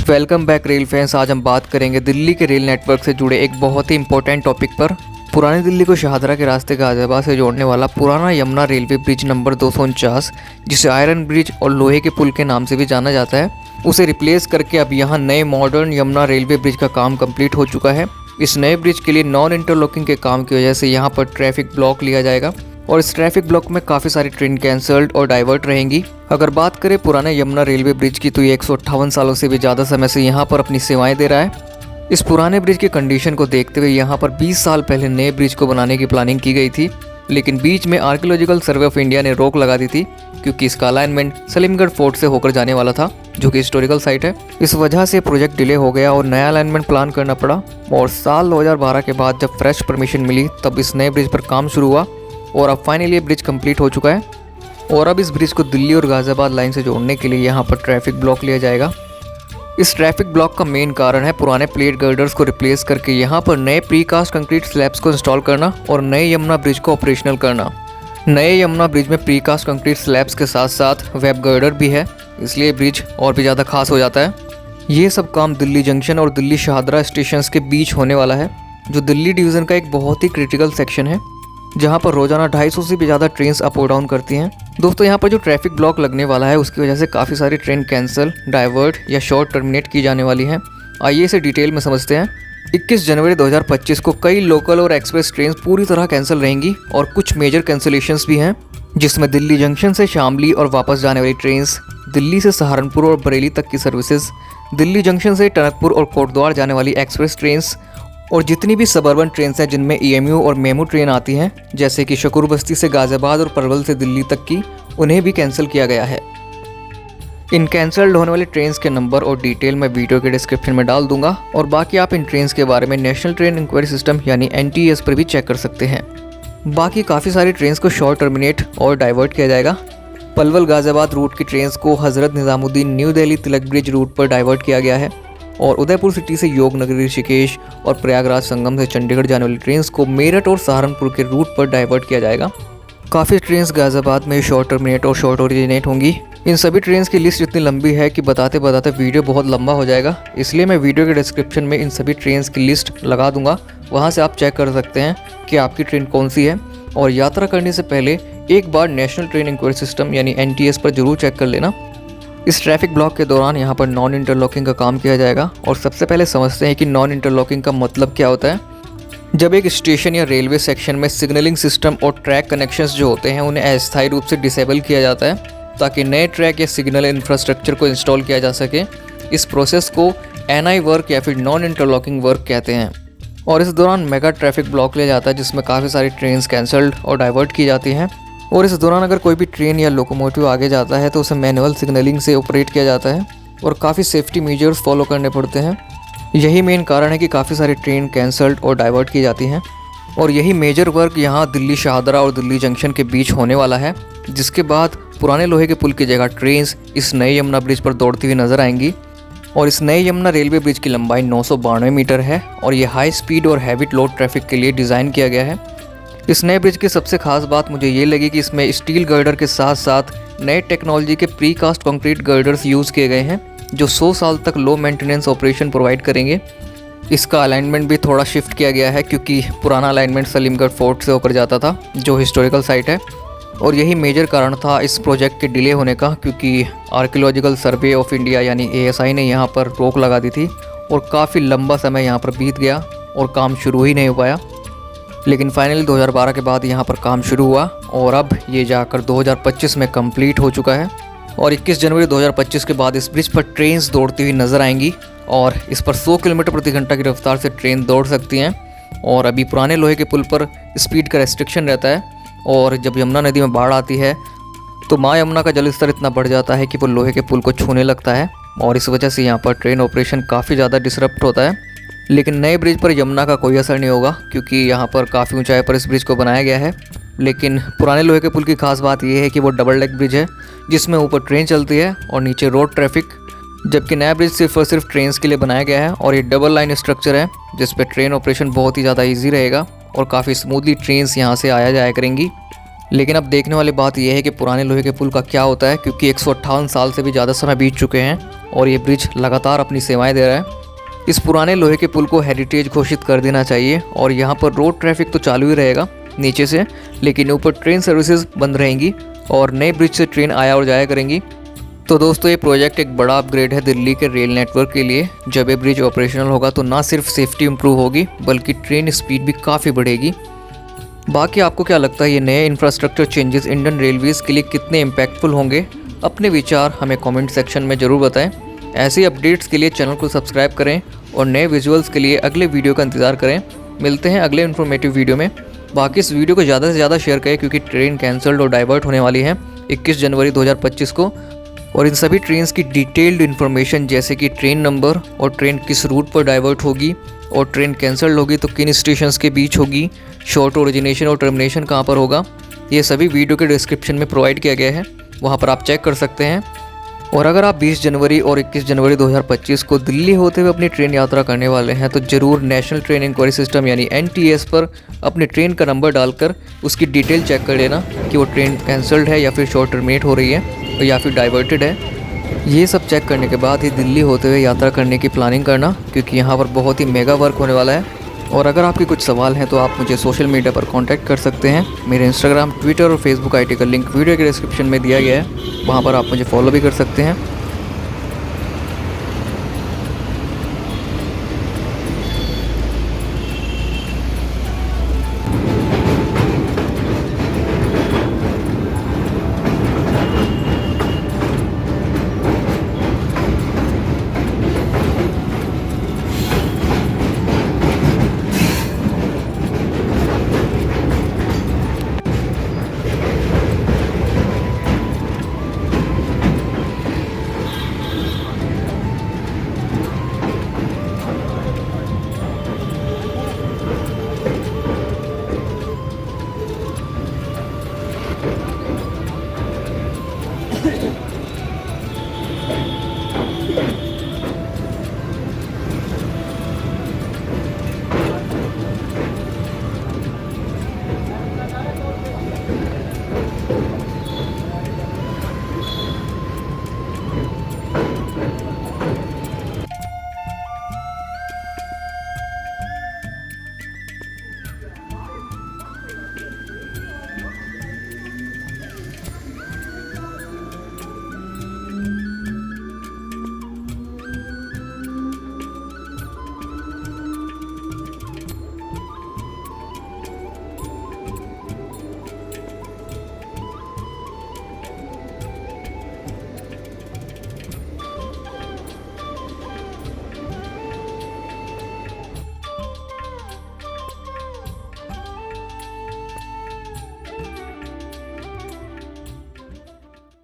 Welcome back rail fans. आज हम बात करेंगे दिल्ली के रेल नेटवर्क से जुड़े एक बहुत ही इंपॉर्टेंट टॉपिक पर। पुरानी दिल्ली को शाहदरा के रास्ते गाजियाबाद से जोड़ने वाला पुराना यमुना रेलवे ब्रिज नंबर 249, जिसे आयरन ब्रिज और लोहे के पुल के नाम से भी जाना जाता है, उसे रिप्लेस करके अब यहाँ नए मॉडर्न यमुना रेलवे ब्रिज का काम कंप्लीट हो चुका है। इस नए ब्रिज के लिए नॉन इंटरलॉकिंग के काम की वजह से यहाँ पर ट्रैफिक ब्लॉक लिया जाएगा और इस ट्रैफिक ब्लॉक में काफ़ी सारी ट्रेन कैंसल्ड और डाइवर्ट रहेंगी। अगर बात करें पुराने यमुना रेलवे ब्रिज की, तो ये 158 सालों से भी ज़्यादा समय से यहाँ पर अपनी सेवाएं दे रहा है। इस पुराने ब्रिज की कंडीशन को देखते हुए यहाँ पर 20 साल पहले नए ब्रिज को बनाने की प्लानिंग की गई थी, लेकिन बीच में आर्कियोलॉजिकल सर्वे ऑफ इंडिया ने रोक लगा दी थी क्योंकि इसका अलाइनमेंट सलीमगढ़ फोर्ट से होकर जाने वाला था, जो कि हिस्टोरिकल साइट है। इस वजह से प्रोजेक्ट डिले हो गया और नया अलाइनमेंट प्लान करना पड़ा। और साल 2012 के बाद जब फ्रेश परमिशन मिली, तब इस नए ब्रिज पर काम शुरू हुआ और अब फाइनली ये ब्रिज कंप्लीट हो चुका है। और अब इस ब्रिज को दिल्ली और गाजियाबाद लाइन से जोड़ने के लिए यहाँ पर ट्रैफिक ब्लॉक लिया जाएगा। इस ट्रैफिक ब्लॉक का मेन कारण है पुराने प्लेट गर्डर्स को रिप्लेस करके यहाँ पर नए प्रीकास्ट कंक्रीट स्लैब्स को इंस्टॉल करना और नए यमुना ब्रिज को ऑपरेशनल करना। नए यमुना ब्रिज में प्रीकास्ट कंक्रीट स्लैब्स के साथ साथ वेब गर्डर भी है, इसलिए ब्रिज और भी ज़्यादा खास हो जाता है। ये सब काम दिल्ली जंक्शन और दिल्ली शाहदरा स्टेशंस के बीच होने वाला है, जो दिल्ली डिवीज़न का एक बहुत ही क्रिटिकल सेक्शन है, जहाँ पर रोजाना 250 से भी ज़्यादा ट्रेन अप और डाउन करती हैं। दोस्तों, यहाँ पर जो ट्रैफिक ब्लॉक लगने वाला है, उसकी वजह से काफ़ी सारी ट्रेन कैंसिल, डाइवर्ट या शॉर्ट टर्मिनेट की जाने वाली हैं। आइए इसे डिटेल में समझते हैं। 21 जनवरी 2025 को कई लोकल और एक्सप्रेस ट्रेन पूरी तरह कैंसिल रहेंगी और कुछ मेजर कैंसिलेशंस भी हैं, जिसमें दिल्ली जंक्शन से शामली और वापस जाने वाली ट्रेन, दिल्ली से सहारनपुर और बरेली तक की सर्विसेज, दिल्ली जंक्शन से टनकपुर और कोटद्वार जाने वाली एक्सप्रेस ट्रेन और जितनी भी सबर्बन ट्रेन हैं जिनमें EMU और मेमू ट्रेन आती हैं, जैसे कि शकूर बस्ती से गाजियाबाद और पलवल से दिल्ली तक की, उन्हें भी कैंसिल किया गया है। इन कैंसल्ड होने वाली ट्रेन के नंबर और डिटेल मैं वीडियो के डिस्क्रिप्शन में डाल दूंगा और बाकी आप इन ट्रेन के बारे में नेशनल ट्रेन इंक्वायरी सिस्टम यानी NTS पर भी चेक कर सकते हैं। बाकी काफ़ी सारी ट्रेन को शॉर्ट टर्मिनेट और डाइवर्ट किया जाएगा। पलवल गाजियाबाद रूट की ट्रेन को हज़रत निज़ामुद्दीन न्यू दिल्ली तिलक ब्रिज रूट पर डाइवर्ट किया गया है और उदयपुर सिटी से योगनगरी ऋषिकेश और प्रयागराज संगम से चंडीगढ़ जाने वाली ट्रेन को मेरठ और सहारनपुर के रूट पर डाइवर्ट किया जाएगा। काफ़ी ट्रेन गाजियाबाद में शॉर्ट टर्मिनेट और शॉर्ट ओरिजिनेट होंगी। इन सभी ट्रेन की लिस्ट इतनी लंबी है कि बताते बताते वीडियो बहुत लंबा हो जाएगा, इसलिए मैं वीडियो के डिस्क्रिप्शन में इन सभी ट्रेन की लिस्ट लगा दूंगा। वहां से आप चेक कर सकते हैं कि आपकी ट्रेन कौन सी है और यात्रा करने से पहले एक बार नेशनल ट्रेन इंक्वायरी सिस्टम यानी NTS पर जरूर चेक कर लेना। इस ट्रैफिक ब्लॉक के दौरान यहाँ पर नॉन इंटरलॉकिंग का काम किया जाएगा और सबसे पहले समझते हैं कि नॉन इंटरलॉकिंग का मतलब क्या होता है। जब एक स्टेशन या रेलवे सेक्शन में सिग्नलिंग सिस्टम और ट्रैक कनेक्शंस जो होते हैं, उन्हें अस्थायी रूप से डिसेबल किया जाता है ताकि नए ट्रैक या सिग्नल इंफ्रास्ट्रक्चर को इंस्टॉल किया जा सके। इस प्रोसेस को NI वर्क या फिर नॉन इंटरलॉकिंग वर्क कहते हैं। और इस दौरान मेगा ट्रैफिक ब्लॉक लिया जाता है, जिसमें काफ़ी सारी ट्रेन कैंसल्ड और डाइवर्ट की जाती हैं। और इस दौरान अगर कोई भी ट्रेन या लोकोमोटिव आगे जाता है तो उसे मैनुअल सिग्नलिंग से ऑपरेट किया जाता है और काफ़ी सेफ्टी मेजर्स फॉलो करने पड़ते हैं। यही मेन कारण है कि काफ़ी सारी ट्रेन कैंसल्ड और डाइवर्ट की जाती हैं और यही मेजर वर्क यहाँ दिल्ली शाहदरा और दिल्ली जंक्शन के बीच होने वाला है, जिसके बाद पुराने लोहे के पुल की जगह ट्रेन इस नए यमुना ब्रिज पर दौड़ती हुई नजर आएंगी। और इस नए यमुना रेलवे ब्रिज की लंबाई 992 मीटर है और ये हाई स्पीड और हैवी लोड ट्रैफिक के लिए डिज़ाइन किया गया है। इस नए ब्रिज की सबसे खास बात मुझे ये लगी कि इसमें स्टील गर्डर के साथ साथ नए टेक्नोलॉजी के प्रीकास्ट कंक्रीट गर्डर्स यूज़ किए गए हैं, जो 100 साल तक लो मेंटेनेंस ऑपरेशन प्रोवाइड करेंगे। इसका अलाइनमेंट भी थोड़ा शिफ्ट किया गया है क्योंकि पुराना अलाइनमेंट सलीमगढ़ फोर्ट से होकर जाता था, जो हिस्टोरिकल साइट है, और यही मेजर कारण था इस प्रोजेक्ट के डिले होने का, क्योंकि आर्कियोलॉजिकल सर्वे ऑफ इंडिया यानी ASI ने यहाँ पर रोक लगा दी थी और काफ़ी लंबा समय यहाँ पर बीत गया और काम शुरू ही नहीं हो पाया। लेकिन फाइनली 2012 के बाद यहाँ पर काम शुरू हुआ और अब ये जाकर 2025 में कंप्लीट हो चुका है। और 21 जनवरी 2025 के बाद इस ब्रिज पर ट्रेन दौड़ती हुई नजर आएंगी और इस पर 100 किलोमीटर प्रति घंटा की रफ्तार से ट्रेन दौड़ सकती हैं। और अभी पुराने लोहे के पुल पर स्पीड का रेस्ट्रिक्शन रहता है और जब यमुना नदी में बाढ़ आती है तो माँ यमुना का जलस्तर इतना बढ़ जाता है कि वो लोहे के पुल को छूने लगता है और इस वजह से यहाँ पर ट्रेन ऑपरेशन काफ़ी ज़्यादा डिसरप्ट होता है। लेकिन नए ब्रिज पर यमुना का कोई असर नहीं होगा क्योंकि यहाँ पर काफ़ी ऊंचाई पर इस ब्रिज को बनाया गया है। लेकिन पुराने लोहे के पुल की खास बात यह है कि वो डबल डेक ब्रिज है, जिसमें ऊपर ट्रेन चलती है और नीचे रोड ट्रैफिक, जबकि नया ब्रिज सिर्फ और सिर्फ ट्रेन के लिए बनाया गया है और ये डबल लाइन स्ट्रक्चर है, जिस पर ट्रेन ऑपरेशन बहुत ही ज़्यादा ईजी रहेगा और काफ़ी स्मूथली ट्रेन यहाँ से आया जाया करेंगी। लेकिन अब देखने वाली बात यह है कि पुराने लोहे के पुल का क्या होता है, क्योंकि 158 साल से भी ज़्यादा समय बीत चुके हैं और ये ब्रिज लगातार अपनी सेवाएं दे रहा है। इस पुराने लोहे के पुल को हेरिटेज घोषित कर देना चाहिए और यहाँ पर रोड ट्रैफिक तो चालू ही रहेगा नीचे से, लेकिन ऊपर ट्रेन सर्विसेज बंद रहेंगी और नए ब्रिज से ट्रेन आया और जाया करेंगी। तो दोस्तों ये प्रोजेक्ट एक बड़ा अपग्रेड है दिल्ली के रेल नेटवर्क के लिए। जब ये ब्रिज ऑपरेशनल होगा तो ना सिर्फ सेफ्टी इंप्रूव होगी बल्कि ट्रेन स्पीड भी काफ़ी बढ़ेगी। बाकी आपको क्या लगता है ये नए इंफ्रास्ट्रक्चर चेंजेस इंडियन रेलवेज़ के लिए कितने इम्पैक्टफुल होंगे? अपने विचार हमें कमेंट सेक्शन में ज़रूर बताएं। ऐसे अपडेट्स के लिए चैनल को सब्सक्राइब करें और नए विजुअल्स के लिए अगले वीडियो का इंतज़ार करें। मिलते हैं अगले इन्फॉर्मेटिव वीडियो में। बाकी इस वीडियो को ज़्यादा से ज़्यादा शेयर करें क्योंकि ट्रेन कैंसल्ड और डाइवर्ट होने वाली है 21 जनवरी 2025 को, और इन सभी ट्रेन्स की डिटेल्ड इन्फॉर्मेशन जैसे कि ट्रेन नंबर और ट्रेन किस रूट पर डाइवर्ट होगी और ट्रेन कैंसल्ड होगी तो किन स्टेशंस के बीच होगी, शॉर्ट ओरिजिनेशन और टर्मिनेशन कहाँ पर होगा, ये सभी वीडियो के डिस्क्रिप्शन में प्रोवाइड किया गया है, वहाँ पर आप चेक कर सकते हैं। और अगर आप 20 जनवरी और 21 जनवरी 2025 को दिल्ली होते हुए अपनी ट्रेन यात्रा करने वाले हैं तो ज़रूर नेशनल ट्रेन इंक्वायरी सिस्टम यानी NTS पर अपनी ट्रेन का नंबर डालकर उसकी डिटेल चेक कर लेना कि वो ट्रेन कैंसल्ड है या फिर शॉर्ट टर्मिनेट हो रही है या फिर डाइवर्टेड है। ये सब चेक करने के बाद ही दिल्ली होते हुए यात्रा करने की प्लानिंग करना, क्योंकि यहाँ पर बहुत ही मेगा वर्क होने वाला है। और अगर आपके कुछ सवाल हैं तो आप मुझे सोशल मीडिया पर कांटेक्ट कर सकते हैं। मेरे इंस्टाग्राम, ट्विटर और फेसबुक आईडी का लिंक वीडियो के डिस्क्रिप्शन में दिया गया है, वहाँ पर आप मुझे फॉलो भी कर सकते हैं।